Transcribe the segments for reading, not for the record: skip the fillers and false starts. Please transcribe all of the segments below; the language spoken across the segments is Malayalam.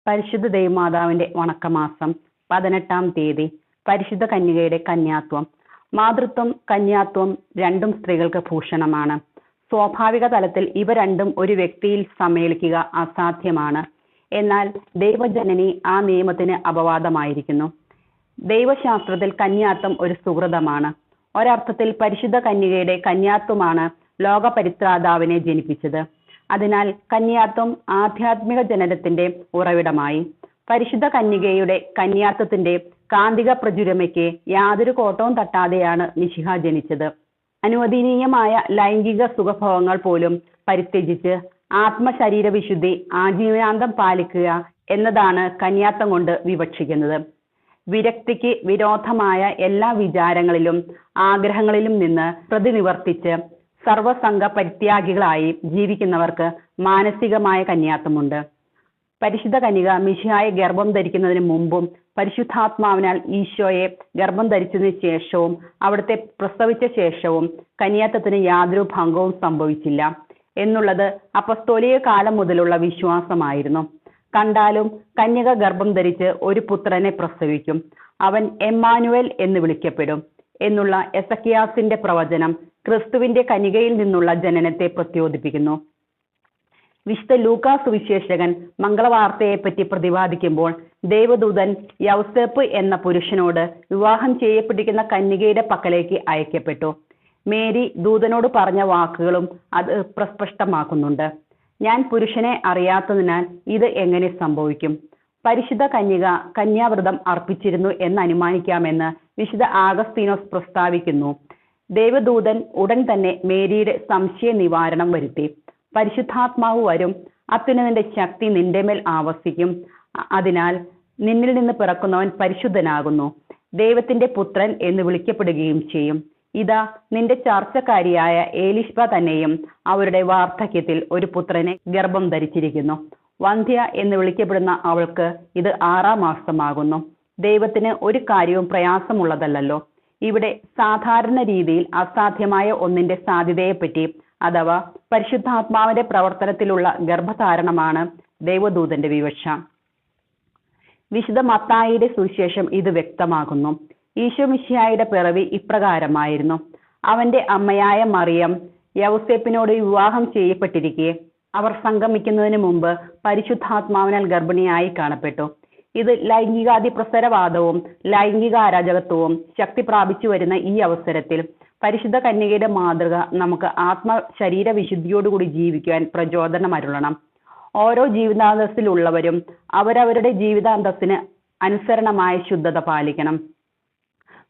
പരിശുദ്ധ ദൈവമാതാവിന്റെ വണക്കമാസം 18-ാം തീയതി. പരിശുദ്ധ കന്യകയുടെ കന്യാത്വം. മാതൃത്വം, കന്യാത്വം രണ്ടും സ്ത്രീകൾക്ക് ഭൂഷണമാണ്. സ്വാഭാവിക തലത്തിൽ ഇവ രണ്ടും ഒരു വ്യക്തിയിൽ സമ്മേളിക്കുക അസാധ്യമാണ്. എന്നാൽ ദൈവജനനി ആ നിയമത്തിന് അപവാദമായിരിക്കുന്നു. ദൈവശാസ്ത്രത്തിൽ കന്യാത്വം ഒരു സുഹൃതമാണ്. ഒരർത്ഥത്തിൽ പരിശുദ്ധ കന്യകയുടെ കന്യാത്വമാണ് ലോകപരിത്രാതാവിനെ ജനിപ്പിച്ചത്. അതിനാൽ കന്യാത്വം ആധ്യാത്മിക ജനനത്തിന്റെ ഉറവിടമായി. പരിശുദ്ധ കന്യകയുടെ കന്യാത്വത്തിന്റെ കാന്തിക പ്രചുരമയ്ക്ക് യാതൊരു കോട്ടവും തട്ടാതെയാണ് മിശിഹ ജനിച്ചത്. അനുവദനീയമായ ലൈംഗിക സുഖഭോഗങ്ങൾ പോലും പരിത്യജിച്ച് ആത്മശരീര വിശുദ്ധി ആജീവനാന്തം പാലിക്കുക എന്നതാണ് കന്യാത്വം കൊണ്ട് വിവക്ഷിക്കുന്നത്. വിരക്തിക്ക് വിരോധമായ എല്ലാ വിചാരങ്ങളിലും ആഗ്രഹങ്ങളിലും നിന്ന് പ്രതിനിവർത്തിച്ച് സർവസംഘ പരിത്യാഗികളായി ജീവിക്കുന്നവർക്ക് മാനസികമായ കന്യാത്വമുണ്ട്. പരിശുദ്ധ കന്യക മിശിഹായെ ഗർഭം ധരിക്കുന്നതിന് മുമ്പും പരിശുദ്ധാത്മാവിനാൽ ഈശോയെ ഗർഭം ധരിച്ചതിന് ശേഷവും അവിടുത്തെ പ്രസവിച്ച ശേഷവും കന്യാത്വത്തിന് യാതൊരു ഭംഗവും സംഭവിച്ചില്ല എന്നുള്ളത് അപ്പസ്തോലിക കാലം മുതലുള്ള വിശ്വാസമായിരുന്നു. കണ്ടാലും കന്യക ഗർഭം ധരിച്ച് ഒരു പുത്രനെ പ്രസവിക്കും, അവൻ എമ്മാനുവേൽ എന്ന് വിളിക്കപ്പെടും എന്നുള്ള എസക്കിയാസിന്റെ പ്രവചനം ക്രിസ്തുവിന്റെ കന്യകയിൽ നിന്നുള്ള ജനനത്തെ പ്രത്യോദിപ്പിക്കുന്നു. വിശുദ്ധ ലൂക്കാ സുവിശേഷകൻ മംഗളവാർത്തയെപ്പറ്റി പ്രതിപാദിക്കുമ്പോൾ ദേവദൂതൻ യൗസേപ്പ് എന്ന പുരുഷനോട് വിവാഹം ചെയ്യപ്പെട്ടിരിക്കുന്ന കന്യകയുടെ പക്കലേക്ക് അയക്കപ്പെട്ടു. മേരി ദൂതനോട് പറഞ്ഞ വാക്കുകളും അത് പ്രസ്പഷ്ടമാക്കുന്നുണ്ട്. ഞാൻ പുരുഷനെ അറിയാത്തതിനാൽ ഇത് എങ്ങനെ സംഭവിക്കും? പരിശുദ്ധ കന്യക കന്യാവ്രതം അർപ്പിച്ചിരുന്നു എന്ന് അനുമാനിക്കാമെന്ന് വിശുദ്ധ ആഗസ്തീനോസ് പ്രസ്താവിക്കുന്നു. ദേവദൂതൻ ഉടൻ തന്നെ മേരിയുടെ സംശയ നിവാരണം വരുത്തി. പരിശുദ്ധാത്മാവ് വരും, അത്യുന്നതന്റെ ശക്തി നിന്റെ മേൽ ആവസിക്കും, അതിനാൽ നിന്നിൽ നിന്ന് പിറക്കുന്നവൻ പരിശുദ്ധനാകുന്നു, ദൈവത്തിന്റെ പുത്രൻ എന്ന് വിളിക്കപ്പെടുകയും ചെയ്യും. ഇതാ നിന്റെ ചാർച്ചക്കാരിയായ ഏലിഷ്ബ തന്നെയും അവരുടെ വാർദ്ധക്യത്തിൽ ഒരു പുത്രനെ ഗർഭം ധരിച്ചിരിക്കുന്നു. വന്ധ്യ എന്ന് വിളിക്കപ്പെടുന്ന അവൾക്ക് ഇത് 6-ാം മാസമാകുന്നു. ദൈവത്തിന് ഒരു കാര്യവും പ്രയാസമുള്ളതല്ലോ. ഇവിടെ സാധാരണ രീതിയിൽ അസാധ്യമായ ഒന്നിന്റെ സാധ്യതയെപ്പറ്റി അഥവാ പരിശുദ്ധാത്മാവിന്റെ പ്രവർത്തനത്തിലുള്ള ഗർഭധാരണമാണ് ദൈവദൂതന്റെ വിവക്ഷ. വിശുദ്ധ മത്തായിയുടെ സുവിശേഷം ഇത് വ്യക്തമാകുന്നു. ഈശോ മിശിഹായുടെ പിറവി ഇപ്രകാരമായിരുന്നു. അവന്റെ അമ്മയായ മറിയം യൗസേപ്പിനോട് വിവാഹം ചെയ്യപ്പെട്ടിരിക്കെ അവർ സംഗമിക്കുന്നതിന് മുമ്പ് പരിശുദ്ധാത്മാവിനാൽ ഗർഭിണിയായി കാണപ്പെട്ടു. ഇത് ലൈംഗികാതിപ്രസരവാദവും ലൈംഗിക അരാജകത്വവും ശക്തി പ്രാപിച്ചു വരുന്ന ഈ അവസരത്തിൽ പരിശുദ്ധ കന്യകയുടെ മാതൃക നമുക്ക് ശരീര വിശുദ്ധിയോടുകൂടി ജീവിക്കുവാൻ പ്രചോദനമരുളണം. ഓരോ ജീവിതാന്തസ്സിലുള്ളവരും അവരവരുടെ ജീവിതാന്തസ്സിന് അനുസരണമായ ശുദ്ധത പാലിക്കണം.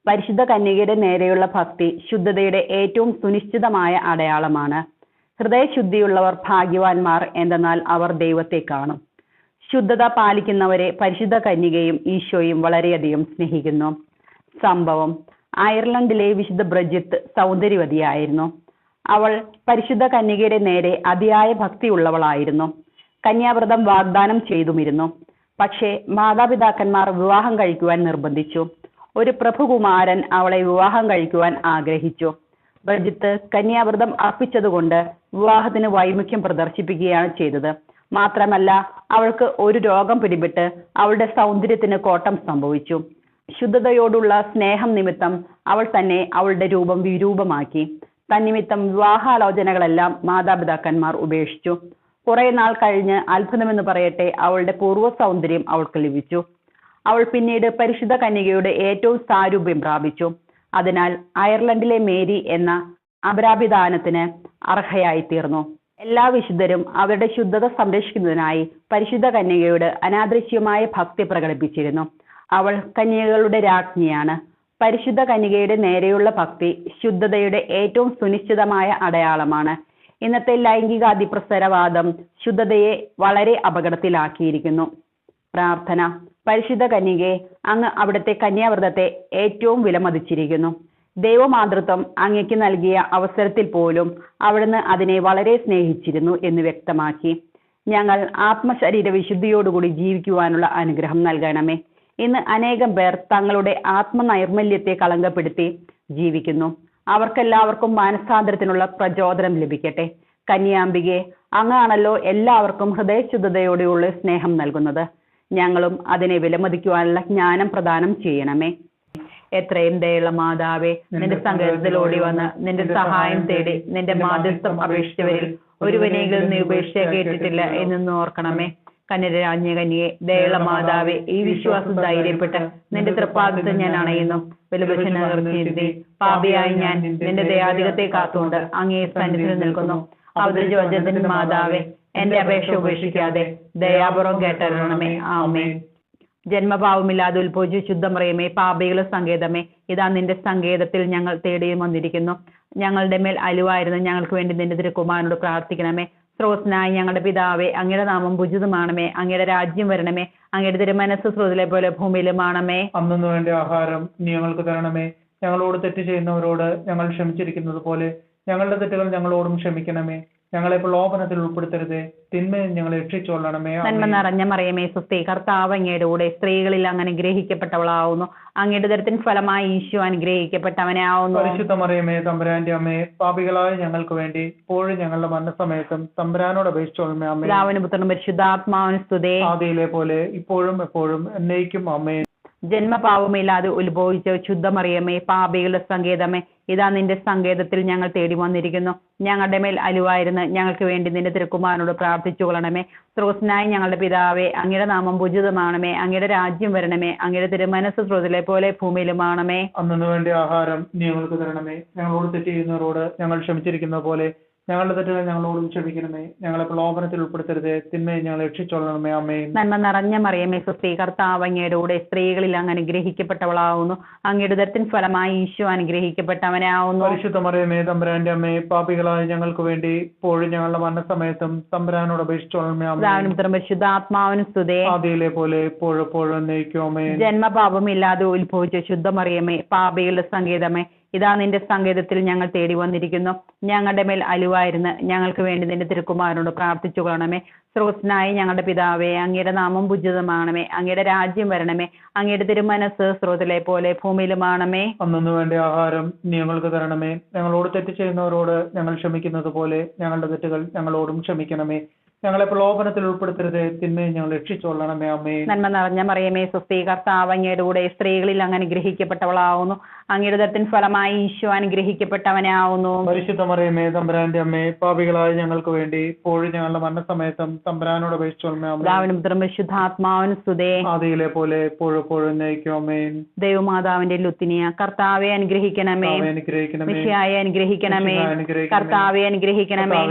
പരിശുദ്ധ കന്യകയുടെ നേരെയുള്ള ഭക്തി ശുദ്ധതയുടെ ഏറ്റവും സുനിശ്ചിതമായ അടയാളമാണ്. ഹൃദയശുദ്ധിയുള്ളവർ ഭാഗ്യവാന്മാർ, എന്തെന്നാൽ അവർ ദൈവത്തെ കാണും. ശുദ്ധത പാലിക്കുന്നവരെ പരിശുദ്ധ കന്യകയും ഈശോയും വളരെയധികം സ്നേഹിക്കുന്നു. സംഭവം: അയർലൻഡിലെ വിശുദ്ധ ബ്രിജിത്ത് സൗന്ദര്യവതിയായിരുന്നു. അവൾ പരിശുദ്ധ കന്യകയുടെ നേരെ അതിയായ ഭക്തിയുള്ളവളായിരുന്നു. കന്യാവ്രതം വാഗ്ദാനം ചെയ്തുമിരുന്നു. പക്ഷേ മാതാപിതാക്കന്മാർ വിവാഹം കഴിക്കുവാൻ നിർബന്ധിച്ചു. ഒരു പ്രഭുകുമാരൻ അവളെ വിവാഹം കഴിക്കുവാൻ ആഗ്രഹിച്ചു. ബ്രിജിത്ത് കന്യാവ്രതം അർപ്പിച്ചതുകൊണ്ട് വിവാഹത്തിന് വൈമുഖ്യം പ്രദർശിപ്പിക്കുകയാണ് ചെയ്തത്. മാത്രമല്ല, അവൾക്ക് ഒരു രോഗം പിടിപെട്ട് അവളുടെ സൗന്ദര്യത്തിന് കോട്ടം സംഭവിച്ചു. ശുദ്ധതയോടുള്ള സ്നേഹം നിമിത്തം അവൾ തന്നെ അവളുടെ രൂപം വിരൂപമാക്കി. തന്നിമിത്തം വിവാഹാലോചനകളെല്ലാം മാതാപിതാക്കന്മാർ ഉപേക്ഷിച്ചു. കുറെ നാൾ കഴിഞ്ഞ്, അത്ഭുതമെന്ന് പറയട്ടെ, അവളുടെ പൂർവ്വ സൗന്ദര്യം അവൾക്ക് ലഭിച്ചു. അവൾ പിന്നീട് പരിശുദ്ധ കന്യകയുടെ ഏറ്റവും സാരൂപ്യം പ്രാപിച്ചു. അതിനാൽ അയർലൻഡിലെ മേരി എന്ന അപരാഭിദാനത്തിന് അർഹയായി തീർന്നു. എല്ലാ വിശുദ്ധരും അവരുടെ ശുദ്ധത സംരക്ഷിക്കുന്നതിനായി പരിശുദ്ധ കന്യകയോട് അനാദൃശ്യമായ ഭക്തി പ്രകടിപ്പിച്ചിരുന്നു. അവൾ കന്യകകളുടെ രാജ്ഞിയാണ്. പരിശുദ്ധ കന്യകയുടെ നേരെയുള്ള ഭക്തി ശുദ്ധതയുടെ ഏറ്റവും സുനിശ്ചിതമായ അടയാളമാണ്. ഇന്നത്തെ ലൈംഗിക അതിപ്രസരവാദം ശുദ്ധതയെ വളരെ അപകടത്തിലാക്കിയിരിക്കുന്നു. പ്രാർത്ഥന: പരിശുദ്ധ കന്യകയെ, അങ്ങ് അവിടുത്തെ കന്യാവ്രതത്തെ ഏറ്റവും വിലമതിച്ചിരിക്കുന്നു. ദൈവമാതൃത്വം അങ്ങയ്ക്ക് നൽകിയ അവസരത്തിൽ പോലും അവിടുന്ന് അതിനെ വളരെ സ്നേഹിച്ചിരുന്നു എന്ന് വ്യക്തമാക്കി. ഞങ്ങൾ ആത്മശരീര വിശുദ്ധിയോടുകൂടി ജീവിക്കുവാനുള്ള അനുഗ്രഹം നൽകണമേ. ഇന്ന് അനേകം പേർ തങ്ങളുടെ ആത്മനൈർമല്യത്തെ കളങ്കപ്പെടുത്തി ജീവിക്കുന്നു. അവർക്കെല്ലാവർക്കും മാനസാന്തരത്തിനുള്ള പ്രചോദനം ലഭിക്കട്ടെ. കന്യാംബികയെ, അങ്ങാണല്ലോ എല്ലാവർക്കും ഹൃദയശുദ്ധതയോടെയുള്ള സ്നേഹം നൽകുന്നത്. ഞങ്ങളും അതിനെ വിലമതിക്കുവാനുള്ള ജ്ഞാനം പ്രദാനം ചെയ്യണമേ. എത്രയും ദയുള്ള മാതാവേ, നിന്റെ സങ്കേതത്തിൽ ഓടി വന്ന് നിന്റെ സഹായം തേടി നിന്റെ മാധ്യസ്ഥം അപേക്ഷിച്ചവരിൽ ഒരുവനെങ്കിലും നീ ഉപേക്ഷ കേട്ടിട്ടില്ല എന്നൊന്ന് ഓർക്കണമേ. കന്യരാജ്ഞ കന്യയെ, ദയുള്ള മാതാവേ, ഈ വിശ്വാസം ധൈര്യപ്പെട്ട് നിന്റെ തൃപ്പാദത്തിൽ ഞാൻ അണയുന്നു. വലുപക്ഷ പാപിയായി ഞാൻ നിന്റെ ദയാധികത്തെ കാത്തുകൊണ്ട് അങ്ങേ സന്നിധിയിൽ നിൽക്കുന്നു. അവതരിച്ച മാതാവേ, എന്റെ അപേക്ഷ ഉപേക്ഷിക്കാതെ ദയാപൂർവം കേട്ടറിയണമേ. ആമേൻ. ജന്മഭാവമില്ലാതെ ഉത്ഭവിച്ചു ശുദ്ധമറിയമേ, പാപികളുടെ സങ്കേതമേ, ഇതാ നിന്റെ സങ്കേതത്തിൽ ഞങ്ങൾ തേടി വന്നിരിക്കുന്നു. ഞങ്ങളുടെ മേൽ അലിവായിരുന്നു ഞങ്ങൾക്ക് വേണ്ടി നിന്റെ തിരുക്കുമാരനോട് പ്രാർത്ഥിക്കണമേ. സ്രോതസ്സനായ ഞങ്ങളുടെ പിതാവേ, അങ്ങയുടെ നാമം പൂജിതമാണമേ. അങ്ങയുടെ രാജ്യം വരണമേ. അങ്ങയുടെ തിരുമനസ്സ് സ്രോതിലെ പോലെ ഭൂമിയിലുമാണമേ. അന്നു വേണ്ട ആഹാരം നീ ഞങ്ങൾക്ക് തരണമേ. ഞങ്ങളോട് തെറ്റ് ചെയ്യുന്നവരോട് ഞങ്ങൾ ക്ഷമിച്ചിരിക്കുന്നത് പോലെ ഞങ്ങളുടെ തെറ്റുകൾ ഞങ്ങളോടും ക്ഷമിക്കണമേ. ഞങ്ങളെ പ്രലോഭനത്തിൽ ഉൾപ്പെടുത്തരുതേ, തിന്മയിൽ ഞങ്ങളെ രക്ഷിച്ചോളണമേ. നന്മ നിറഞ്ഞ മറിയമേ, സ്വസ്തി, കർത്താവ് അങ്ങയുടെ കൂടെ സ്ത്രീകളിൽ അങ്ങ് അനുഗ്രഹിക്കപ്പെട്ടവളാവുന്നു. അങ്ങയുടെ ദരത്തിൻ ഫലമായി ഈശോ അനുഗ്രഹിക്കപ്പെട്ടവനെ ആവുന്നു. പരിശുദ്ധ മറിയമേ, തമ്പുരാന്റെ അമ്മയെ, പാപികളായ ഞങ്ങൾക്ക് വേണ്ടി ഇപ്പോഴും ഞങ്ങളുടെ മരണസമയത്തും തമ്പുരാനോട് അപേക്ഷിച്ചോളണമേ. അമ്മേ. പിതാവിനും പുത്രനും പരിശുദ്ധാത്മാവിനും സ്തുതി. ആദിയിലെ പോലെ ഇപ്പോഴും എപ്പോഴും എന്നേക്കും. അമ്മേ. ജന്മപാപമില്ലാതെ ഉത്ഭവിച്ച ശുദ്ധമറിയമേ, പാപികളുടെ സങ്കേതമേ, ഇതാ നിന്റെ സങ്കേതത്തിൽ ഞങ്ങൾ തേടി വന്നിരിക്കുന്നു. ഞങ്ങളുടെ മേൽ അലിവായിരുന്ന് ഞങ്ങൾക്ക് വേണ്ടി നിന്റെ തിരുക്കുമാരനോട് പ്രാർത്ഥിച്ചു കൊള്ളണമേ. സ്രോതസ്സനായ ഞങ്ങളുടെ പിതാവേ, അങ്ങയുടെ നാമം പൂജിതമാണമേ. അങ്ങയുടെ രാജ്യം വരണമേ. അങ്ങയുടെ തിരുമനസ്സ് സ്രോതിലെ പോലെ ഭൂമിയിലുമാണമേ. അന്നു വേണ്ട ആഹാരം നീ ഞങ്ങൾക്ക് തരണമേ. ഞങ്ങളോട് തെറ്റ് ചെയ്യുന്നവരോട് ഞങ്ങൾ ക്ഷമിച്ചിരിക്കുന്ന പോലെ ഞങ്ങളുടെ തെറ്റുകൾ ഞങ്ങളോടും ക്ഷമിക്കണമേ. ഞങ്ങളെ പ്രലോഭനത്തിൽ ഉൾപ്പെടുത്തരുതേ, തിന്മയെ ഞങ്ങൾ രക്ഷിച്ചോളണമേ. അമ്മേ. നന്മ നിറഞ്ഞ മറിയമേ, സ്വസ്തി, കർത്താവ് അങ്ങയുടെ കൂടെ സ്ത്രീകളിൽ അങ്ങ് അനുഗ്രഹിക്കപ്പെട്ടവളാവുന്നു. അങ്ങയുടെ ഉദരത്തിൻ ഫലമായി ഈശോ അനുഗ്രഹിക്കപ്പെട്ടവനെ ആവുന്നു. പരിശുദ്ധ മറിയമേ, തമ്പുരാന്റെ അമ്മയെ, പാപികളായ ഞങ്ങൾക്ക് വേണ്ടി ഇപ്പോഴും ഞങ്ങളുടെ മരണസമയത്തും തമ്പുരാനോട് അപേക്ഷിച്ചോളണമേ. പിതാവിനും പരിശുദ്ധാത്മാവിനും സ്തുതി. ആദിയിലെ പോലെ ഇപ്പോഴും എന്നേക്കും. അമ്മേ. ജന്മപാപമില്ലാതെ ഉത്ഭവിച്ച ശുദ്ധമറിയമേ, പാപികളുടെ സങ്കേതമേ, ഇതാ നിന്റെ സങ്കേതത്തിൽ ഞങ്ങൾ തേടി വന്നിരിക്കുന്നു. ഞങ്ങളുടെ മേൽ അലിവായിരുന്ന് ഞങ്ങൾക്ക് വേണ്ടി നിന്റെ തിരുക്കുമാരനോട് പ്രാർത്ഥിച്ചു കൊള്ളണമേ. സ്രോതസ്സനായ ഞങ്ങളുടെ പിതാവേ, അങ്ങയുടെ നാമം പൂജിതമാണമേ. അങ്ങയുടെ രാജ്യം വരണമേ. അങ്ങയുടെ തിരുമനസ്സ് സ്രോതിലെ പോലെ ഭൂമിയിലുമാണമേ. അന്നു വേണ്ട ആഹാരം നീ ഞങ്ങൾക്ക് തരണമേ. ഞങ്ങളോട് തെറ്റ് ചെയ്യുന്നവരോട് ഞങ്ങൾ ക്ഷമിക്കുന്നത് പോലെ ഞങ്ങളുടെ തെറ്റുകൾ ഞങ്ങളോടും ക്ഷമിക്കണമേ. ഞങ്ങളെ പ്രലോഭനത്തിൽ ഉൾപ്പെടുത്തരുതേ, തിന്മയെ ഞങ്ങൾ രക്ഷിച്ചോളണമേ. അമ്മേ. നന്മ നിറഞ്ഞ മറിയമേ, സ്വസ്തി, കർത്താവ് അങ്ങയുടെ കൂടെ സ്ത്രീകളിൽ അങ്ങ് അനുഗ്രഹിക്കപ്പെട്ടവളാവുന്നു. അങ്ങയുടെ ഉദരത്തിൻ ഫലമായി ഈശോ അനുഗ്രഹിക്കപ്പെട്ടവനെ ആവുന്നു. പരിശുദ്ധ മറിയമേ, തമ്പുരാന്റെ അമ്മേ, പാപികളായ ഞങ്ങൾക്ക് വേണ്ടി ഇപ്പോഴും ഞങ്ങളുടെ മരണസമയത്തും തമ്പുരാനോട് അപേക്ഷിച്ചോളണമേ. പിതാവിനും പുത്രനും പരിശുദ്ധാത്മാവിനും സ്തുതി. ആദിയിലെ പോലെ ഇപ്പോഴും എന്നേക്കും. ആമേൻ. ദൈവമാതാവിന്റെ ലുത്തിനിയ, കർത്താവെ അനുഗ്രഹിക്കണമേ. മിശിഹായെ അനുഗ്രഹിക്കണമേ. കർത്താവെ അനുഗ്രഹിക്കണമേ.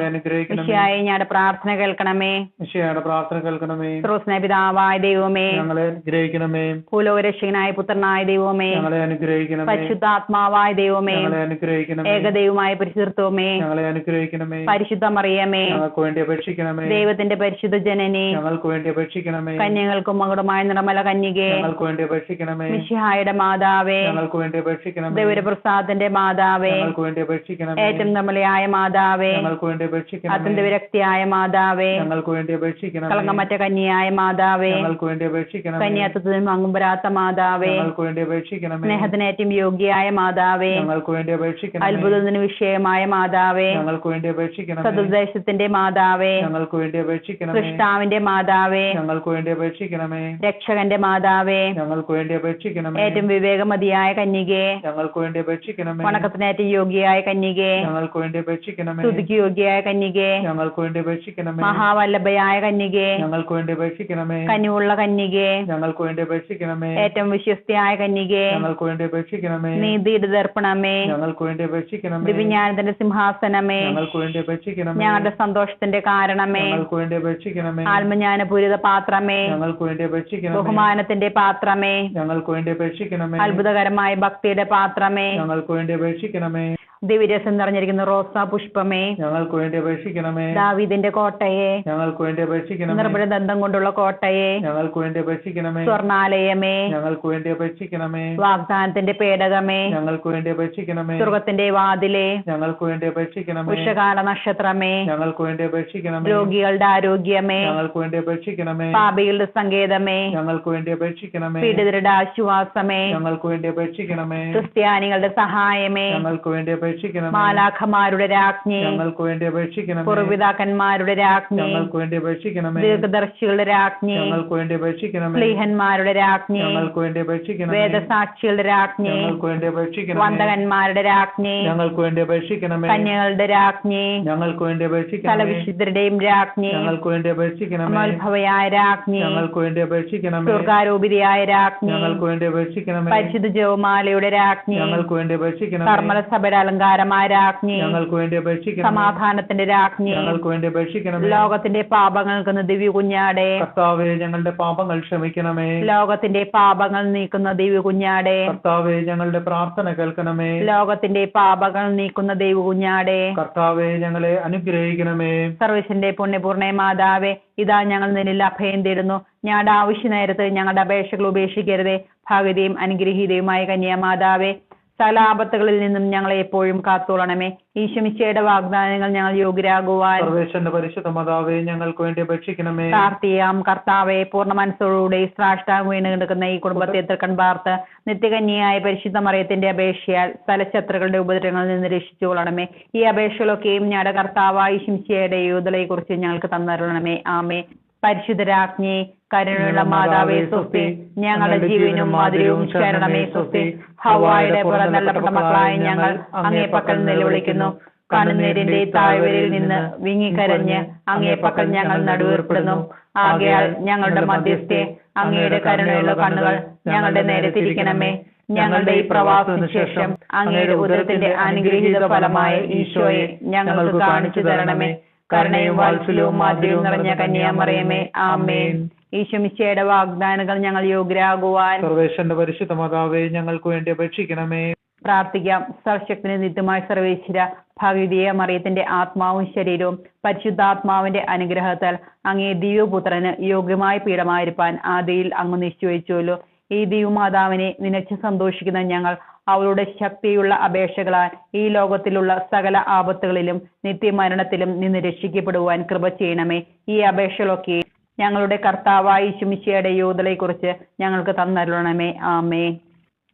മിശിഹായെ ഞങ്ങളുടെ പ്രാർത്ഥന കേൾക്കണമേ. മിശിഹായുടെ പ്രാർത്ഥന കേൾക്കണമേ. സ്രോതസ്സനായ പിതാവായ ദൈവമേ, ഞങ്ങളെ അനുഗ്രഹിക്കണമേ. ഭൂലോകരക്ഷകനായ പുത്രനായ ദൈവമേ, ഞങ്ങളെ അനുഗ്രഹിക്കണമേ. പരിശുദ്ധാത്മാവായ ദൈവമേ, ഞങ്ങളെ അനുഗ്രഹിക്കണമേ. ഏകദൈവമായ പരിശുദ്ധത്വമേ, ഞങ്ങളെ അനുഗ്രഹിക്കണമേ. പരിശുദ്ധ മറിയമേ, ഞങ്ങൾക്ക് വേണ്ടി അപേക്ഷിക്കണമേ. ദൈവത്തിന്റെ പരിശുദ്ധ ജനനി, ഞങ്ങൾക്ക് വേണ്ടി അപേക്ഷിക്കണമേ. കന്യകൾക്കും മകുടമായ നിർമ്മല കന്യകേ, ഞങ്ങൾക്ക് വേണ്ടി അപേക്ഷിക്കണമേ. മിശിഹായുടെ മാതാവേ, ഞങ്ങൾക്ക് വേണ്ടി അപേക്ഷിക്കണമേ. ദൈവപ്രസാദത്തിന്റെ മാതാവേ, ഞങ്ങൾക്ക് വേണ്ടി അപേക്ഷിക്കണമേ. ഏറ്റവും നിർമ്മലയായ മാതാവേ, ഞങ്ങൾക്ക് വേണ്ടി അപേക്ഷിക്കണമേ. അത്യന്ത വിരക്തിയായ മാതാവേ, ഞങ്ങൾക്ക് വേണ്ടി അപേക്ഷിക്കണമേ. കളങ്കമറ്റ കന്യയായ മാതാവേ, ഞങ്ങൾക്ക് വേണ്ടി അപേക്ഷിക്കണമേ. കന്യാത്വത്തിനും അങ്ങുമ്പരാത്ത മാതാവേ, ഞങ്ങൾക്ക് വേണ്ടി അപേക്ഷിക്കണമേ. സ്നേഹത്തിനേറ്റവും യോഗ്യയായ മാതാവേ, ഞങ്ങൾക്ക് വേണ്ടി അപേക്ഷിക്കണമേ. അത്ഭുതത്തിന് വിഷയമായ മാതാവേ, ഞങ്ങൾക്ക് വേണ്ടി അപേക്ഷിക്കണമേ. സതുദ്ദേശത്തിന്റെ മാതാവേ, ഞങ്ങൾക്ക് വേണ്ടി അപേക്ഷിക്കണമേ. സൃഷ്ടാവിന്റെ മാതാവേ, ഞങ്ങൾക്ക് വേണ്ടി അപേക്ഷിക്കണമേ. രക്ഷകന്റെ മാതാവേ, ഞങ്ങൾക്ക് വേണ്ടി അപേക്ഷിക്കണമേ. ഏറ്റവും വിവേകമതിയായ കന്യകേ, ഞങ്ങൾക്ക് വേണ്ടി അപേക്ഷിക്കണമേ. വണക്കത്തിനേറ്റവും യോഗ്യയായ കന്യകേ, ഞങ്ങൾക്ക് വേണ്ടി അപേക്ഷിക്കണമേ. സ്തുതിക്ക് യോഗ്യയായ കന്യകേ, ഞങ്ങൾക്ക് വേണ്ടി അപേക്ഷിക്കണമേ. മഹാവല്ലഭയായ കന്യകേ, ഞങ്ങൾക്ക് വേണ്ടി അപേക്ഷിക്കണമേ. കനിവുള്ള കന്യകേ, ഞങ്ങൾക്ക് വേണ്ടി അപേക്ഷിക്കണമേ. ഏറ്റവും വിശ്വസ്തയായ കന്യകേ, ഞങ്ങൾക്ക് വേണ്ടി അപേക്ഷിക്കണമേ. നീതിയുടെ ദർപ്പണമേ, ഞങ്ങൾക്ക് വേണ്ടി അപേക്ഷിക്കണമേ. ദിവ്യജ്ഞാനത്തിന്റെ സിംഹാസനമേ, ഞങ്ങൾക്ക് വേണ്ടി അപേക്ഷിക്കണമേ. ഞങ്ങളുടെ സന്തോഷത്തിന്റെ കാരണമേ, ഞങ്ങൾക്ക് വേണ്ടി അപേക്ഷിക്കണമേ. ആത്മജ്ഞാനപൂരിത പാത്രമേ, ഞങ്ങൾക്ക് വേണ്ടി അപേക്ഷിക്കണമേ. ബഹുമാനത്തിന്റെ പാത്രമേ, ഞങ്ങൾക്ക് വേണ്ടി അപേക്ഷിക്കണമേ. അത്ഭുതകരമായ ഭക്തിയുടെ പാത്രമേ, ഞങ്ങൾക്ക് വേണ്ടി അപേക്ഷിക്കണമേ. ദിവ്യരസം നിറഞ്ഞിരിക്കുന്ന റോസാ പുഷ്പമേ, ഞങ്ങൾക്ക് വേണ്ടി അപേക്ഷിക്കണമേ. ദാവീദിന്റെ കോട്ടയെ, ഞങ്ങൾക്ക് വേണ്ടി അപേക്ഷിക്കണമേ. നിർഭര ദന്തം കൊണ്ടുള്ള കോട്ടയെ, ഞങ്ങൾക്ക് വേണ്ടി അപേക്ഷിക്കണമേ. സ്വർണാലയമേ, ഞങ്ങൾക്ക് വേണ്ടി അപേക്ഷിക്കണമേ. വാഗ്ദാനത്തിന്റെ പേടകമേ, ഞങ്ങൾക്ക് വേണ്ടി അപേക്ഷിക്കണമേ. സ്വർഗത്തിന്റെ വാതിലെ, ഞങ്ങൾക്ക് വേണ്ടി അപേക്ഷിക്കണമേ. ഉഷകാല നക്ഷത്രമേ, ഞങ്ങൾക്ക് വേണ്ടി അപേക്ഷിക്കണമേ. രോഗികളുടെ ആരോഗ്യമേ, ഞങ്ങൾക്ക് വേണ്ടി അപേക്ഷിക്കണമേ. പാപികളുടെ സങ്കേതമേ, ഞങ്ങൾക്ക് വേണ്ടി അപേക്ഷിക്കണമേ. പീഡിതരുടെ ആശ്വാസമേ, ഞങ്ങൾക്ക് വേണ്ടി അപേക്ഷിക്കണമേ. ക്രിസ്ത്യാനികളുടെ സഹായമേ, ഞങ്ങൾക്ക് വേണ്ടി അപേക്ഷിക്കണമേ. അപേക്ഷിക്കണമേ. മാലാഖമാരുടെ രാജ്ഞി, ഞങ്ങൾക്ക് വേണ്ടി അപേക്ഷിക്കണമേ. പൂർവ്വപിതാക്കന്മാരുടെ രാജ്ഞി, ഞങ്ങൾക്ക് വേണ്ടി അപേക്ഷിക്കണമേ. ദീർഘദർശികളുടെ രാജ്ഞി, ഞങ്ങൾക്ക് വേണ്ടി അപേക്ഷിക്കണമേ. സ്ലീഹന്മാരുടെ രാജ്ഞി, ഞങ്ങൾക്ക് വേണ്ടി അപേക്ഷിക്കണമേ. വേദസാക്ഷികളുടെ രാജ്ഞി, ഞങ്ങൾക്ക് വേണ്ടി അപേക്ഷിക്കണമേ. വന്ദകന്മാരുടെ രാജ്ഞി, ഞങ്ങൾക്ക് വേണ്ടി അപേക്ഷിക്കണമേ. കന്യകളുടെ രാജ്ഞി, ഞങ്ങൾക്ക് വേണ്ടി അപേക്ഷിക്കണമേ. സകലവിശുദ്ധരുടെയും രാജ്ഞി, ഞങ്ങൾക്ക് വേണ്ടി അപേക്ഷിക്കണമേ. അമോത്ഭവയായ രാജ്ഞി, ഞങ്ങൾക്ക് വേണ്ടി അപേക്ഷിക്കണമേ. സ്വർഗാരോപിതയായ രാജ്ഞി, ഞങ്ങൾക്ക് വേണ്ടി അപേക്ഷിക്കണമേ. പരിശുദ്ധ ജപമാലയുടെ രാജ്ഞി, ഞങ്ങൾക്ക് വേണ്ടി അപേക്ഷിക്കണമേ. കർമ്മല സഭയുടെ അലങ്കാരമായ രാജ്ഞി, ഞങ്ങൾക്ക് വേണ്ടി അപേക്ഷിക്കണമേ. സമാധാനത്തിന്റെ രാജ്ഞി, ഞങ്ങൾക്ക് വേണ്ടി അപേക്ഷിക്കണമേ. ലോകത്തിന്റെ പാപങ്ങൾക്ക് ദിവ്യ കുഞ്ഞാടെ, കർത്താവേ ഞങ്ങളുടെ പാപങ്ങൾ ക്ഷമിക്കണമേ. ലോകത്തിന്റെ പാപങ്ങൾ നീക്കുന്ന ദിവ്യ കുഞ്ഞാടെ, കർത്താവേ ഞങ്ങളുടെ പ്രാർത്ഥന കേൾക്കണമേ. ലോകത്തിന്റെ പാപങ്ങൾ നീക്കുന്ന ദൈവ കുഞ്ഞാടെ, കർത്താവേ ഞങ്ങളെ അനുഗ്രഹിക്കണമേ. സർവ്വശന്റെ പുണ്യപൂർണ്ണ മാതാവേ, ഇതാ ഞങ്ങൾ നിന്നിൽ അഭയം തേടുന്നു. ഞങ്ങളുടെ ആവശ്യ നേരത്ത് ഞങ്ങളുടെ അപേക്ഷകൾ ഉപേക്ഷിക്കരുതേ. ഭാഗതയും അനുഗ്രഹീതയുമായ കന്യാമാതാവേ, സകല ആപത്തുകളിൽ നിന്നും ഞങ്ങളെ എപ്പോഴും കാത്തോളണമേ. ഈശോമിശിഹായുടെ വാഗ്ദാനങ്ങൾ ഞങ്ങൾ യോഗ്യരാകുവാൻ സർവേശ്വരന്റെ പരിശുദ്ധ മാതാവേ, ഞങ്ങൾക്ക് വേണ്ടി അപേക്ഷിക്കണമേ. പ്രാർത്ഥിയാം. കർത്താവെ, പൂർണ്ണ മനസ്സോടുകൂടി സാഷ്ടാംഗം വീണ് കിടക്കുന്ന ഈ കുടുംബത്തെ തൃക്കൺ പാർത്ത് നിത്യകന്യയായ പരിശുദ്ധ മറിയത്തിന്റെ അപേക്ഷയാൽ സകലശത്രുക്കളുടെ ഉപദ്രവങ്ങളിൽ നിന്ന് രക്ഷിച്ചുകൊള്ളണമേ. ഈ അപേക്ഷകളൊക്കെയും ഞങ്ങളുടെ കർത്താവായ ഈശോമിശിഹായുടെ യോഗ്യതയെ കുറിച്ച് ഞങ്ങൾക്ക് തന്നരുളണമേ. ആമേ. പരിശുദ്ധരാജ്ഞി, കരുണയുള്ള മാതാവേ സ്വസ്തി. ഞങ്ങളുടെ ജീവനും മാധുര്യവും ശരണമേ സ്വസ്തി. ഹവ്വായുടെ പുറന്തള്ളപ്പെട്ട മക്കളായ ഞങ്ങൾ അങ്ങേ പക്കൽ നിലവിളിക്കുന്നു. കണ്ണുനീരിന്റെ താഴ്വരയിൽ നിന്ന് വിങ്ങിക്കരഞ്ഞ് അങ്ങേ പക്കൽ ഞങ്ങൾ നടുവേർപ്പെടുന്നു. ആകയാൽ ഞങ്ങളുടെ മധ്യസ്ഥെ, അങ്ങയുടെ കരുണയുള്ള കണ്ണുകൾ ഞങ്ങളുടെ നേരെ തിരിക്കണമേ. ഞങ്ങളുടെ ഈ പ്രവാസത്തിന് ശേഷം അങ്ങയുടെ ഉദരത്തിന്റെ അനുഗ്രഹീത ഫലമായ ഈശോയെ ഞങ്ങൾക്ക് കാണിച്ചു തരണമേ. കരുണയും വാത്സല്യവും മാധുര്യവും നിറഞ്ഞ കന്യാമറിയമേ, ആമേൻ. ഈശോമിശിഹായുടെ വാഗ്ദാനങ്ങൾ ഞങ്ങൾ യോഗ്യരാകുവാൻ സർവേശ്വരന്റെ പരിശുദ്ധ മാതാവേ, ഞങ്ങൾക്ക് വേണ്ടി അപേക്ഷിക്കണമേ. പ്രാർത്ഥിക്കാം. സർവശക്തന് നിത്യമായ സർവേശ്വര, ഭാഗ്യവതിയായ മറിയത്തിന്റെ ആത്മാവും ശരീരവും പരിശുദ്ധാത്മാവിന്റെ അനുഗ്രഹത്താൽ അങ്ങേ ദിവ്യപുത്രന് യോഗ്യമായ പീഠമായിരിക്കാൻ ആദിയിൽ അങ്ങ് നിശ്ചയിച്ചുവല്ലോ. ഈ ദിവ്യമാതാവിനെ നിനച്ച് സന്തോഷിക്കുന്ന ഞങ്ങൾ അവളുടെ ശക്തിയുള്ള അപേക്ഷകളാൽ ഈ ലോകത്തിലുള്ള സകല ആപത്തുകളിലും നിത്യമരണത്തിലും നിന്ന് രക്ഷിക്കപ്പെടുവാൻ കൃപ ചെയ്യണമേ. ഈ അപേക്ഷകളൊക്കെ ഞങ്ങളുടെ കർത്താവായ ഈശോമിശിഹായുടെ യോഗ്യതയെക്കുറിച്ച് ഞങ്ങൾക്ക് തന്നരുളണമേ. ആമേ.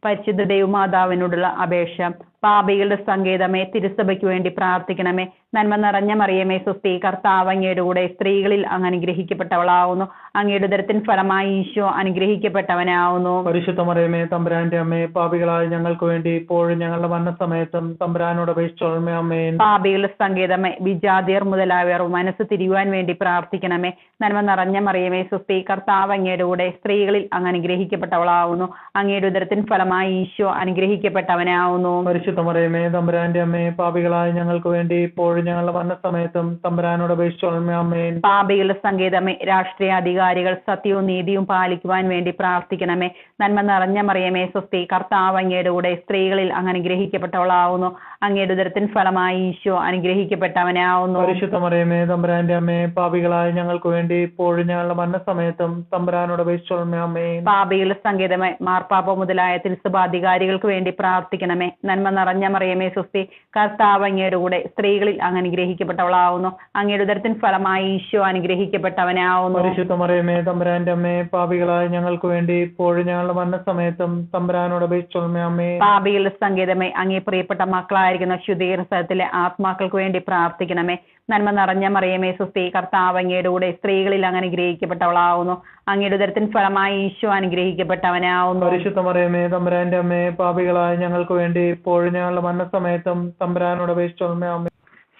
പരിശുദ്ധ ദൈവമാതാവിനോടുള്ള അപേക്ഷ. പാപികളുടെ സങ്കേതമേ, തിരുസഭയ്ക്ക് വേണ്ടി പ്രാർത്ഥിക്കണമേ. നന്മ നിറഞ്ഞ മറിയമേ സ്വസ്തി. കർത്താവ് അങ്ങയുടെ കൂടെ സ്ത്രീകളിൽ അങ്ങ് അനുഗ്രഹിക്കപ്പെട്ടവളാവുന്നു. അങ്ങയുടെ ഉദരത്തിൻ ഫലമായി ഈശോ അനുഗ്രഹിക്കപ്പെട്ടവനാവുന്നു. പരിശുദ്ധ മറിയമേ, തമ്പുരാന്റെ അമ്മേ, പാപികളായ ഞങ്ങൾക്ക് വേണ്ടി ഇപ്പോഴും ഞങ്ങളുടെ മരണസമയത്തും തമ്പുരാനോട് അപേക്ഷിച്ചോളമേ. ആമേൻ. പാപികളുടെ സങ്കേതമേ, വിജാതിയർ മുതലായവർ മനസ്സ് തിരിയുവാൻ വേണ്ടി പ്രാർത്ഥിക്കണമേ. നന്മ നിറഞ്ഞ മറിയമേ സ്വസ്തി. കർത്താവ് അങ്ങയുടെ കൂടെ സ്ത്രീകളിൽ അങ്ങ് അനുഗ്രഹിക്കപ്പെട്ടവളാവുന്നു. അങ്ങയുടെ ഉദരത്തിൻ ഫലമായി ഈശോ അനുഗ്രഹിക്കപ്പെട്ടവനാവുന്നു. പരിശുദ്ധ മറിയമേ, തമ്പുരാന്റെ അമ്മേ, പാപികളായ ഞങ്ങൾക്ക് വേണ്ടി ഇപ്പോഴും ഞങ്ങളുടെ മരണസമയത്തും തമ്പുരാനോട് അപേക്ഷിച്ചോളമേ. ആമേൻ. പാപികളുടെ സങ്കേതമേ, രാഷ്ട്രീയ അധികാരികൾ സത്യവും നീതിയും പാലിക്കുവാൻ വേണ്ടി പ്രാർത്ഥിക്കണമേ. നന്മ നിറഞ്ഞ മറിയമേ സ്വസ്തി. കർത്താവ് അങ്ങയുടെ കൂടെ സ്ത്രീകളിൽ അങ്ങ് അനുഗ്രഹിക്കപ്പെട്ടവളാവുന്നു. അങ്ങയുടെ ഉദരത്തിൻ ഫലമായി ഈശോ അനുഗ്രഹിക്കപ്പെട്ടവനാവുന്നു. പരിശുദ്ധ മറിയമേ, തമ്പുരാന്റെ അമ്മേ, പാപികളായ ഞങ്ങൾക്ക് വേണ്ടി ഇപ്പോഴും ഞങ്ങളുടെ മരണസമയത്തും തമ്പുരാനോട് അപേക്ഷിച്ചോളമേ. ആമേൻ. പാപികളുടെ സങ്കേതമേ, മാർപ്പാപ്പ മുതലായ തിരുസഭാധികാരികൾക്ക് വേണ്ടി പ്രാർത്ഥിക്കണമേ. നന്മ നിറഞ്ഞ മറിയമേ സ്വസ്തി. കർത്താവ് അങ്ങയുടെ കൂടെ സ്ത്രീകളിൽ അങ്ങ് അനുഗ്രഹിക്കപ്പെട്ടവളാവുന്നു. അങ്ങയുടെ ഉദരത്തിൻ ഫലമായി ഈശോ അനുഗ്രഹിക്കപ്പെട്ടവനാവുന്നു. പരിശുദ്ധ മറിയമേ, തമ്പുരാന്റെ അമ്മേ, പാപികളായ ഞങ്ങൾക്ക് വേണ്ടി ഇപ്പോഴും ഞങ്ങളുടെ മരണസമയത്തും തമ്പുരാനോട് അപേക്ഷിച്ചോളമേ. ആമേൻ. പാപികളുടെ സങ്കേതമേ, അങ്ങേ പ്രിയപ്പെട്ട മക്കളായിരിക്കുന്ന ശുദ്ധീകരണ സ്ഥലത്തിലെ ആത്മാക്കൾക്ക് വേണ്ടി പ്രാർത്ഥിക്കണമേ. നന്മ നിറഞ്ഞ മറിയമേ സ്വസ്തി. കർത്താവ് അങ്ങയുടെ കൂടെ സ്ത്രീകളിൽ അങ്ങ് അനുഗ്രഹിക്കപ്പെട്ടവളാവുന്നു. അങ്ങയുടെ ഉദരത്തിൻ ഫലമായി ഈശോ അനുഗ്രഹിക്കപ്പെട്ടവനാവുന്നു. പരിശുദ്ധ മറിയമേ, തമ്പുരാന്റെ അമ്മേ, പാപികളായ ഞങ്ങൾക്ക് വേണ്ടി ഇപ്പോഴും ഞങ്ങളുടെ മരണസമയത്തും തമ്പുരാനോട് അപേക്ഷിച്ചോളമേ. ആമേൻ.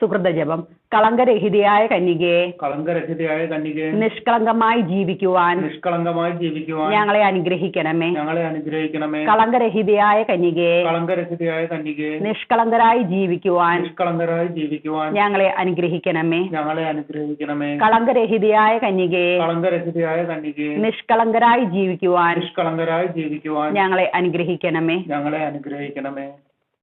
സുഹൃത ജപം. കളങ്കരഹിതയായ കന്യകയെ, കളങ്കരഹിതയായ കന്യകയെ, നിഷ്കളങ്കമായി ജീവിക്കുവാൻ ഞങ്ങളെ അനുഗ്രഹിക്കണമേ. കളങ്കരഹിതയായ കന്യകയെ, നിഷ്കളങ്കരായി ജീവിക്കുവാൻ ഞങ്ങളെ അനുഗ്രഹിക്കണമേ. കളങ്കരഹിതയായ കന്യകയെ, നിഷ്കളങ്കരായി ജീവിക്കുവാൻ ഞങ്ങളെ അനുഗ്രഹിക്കണമേ.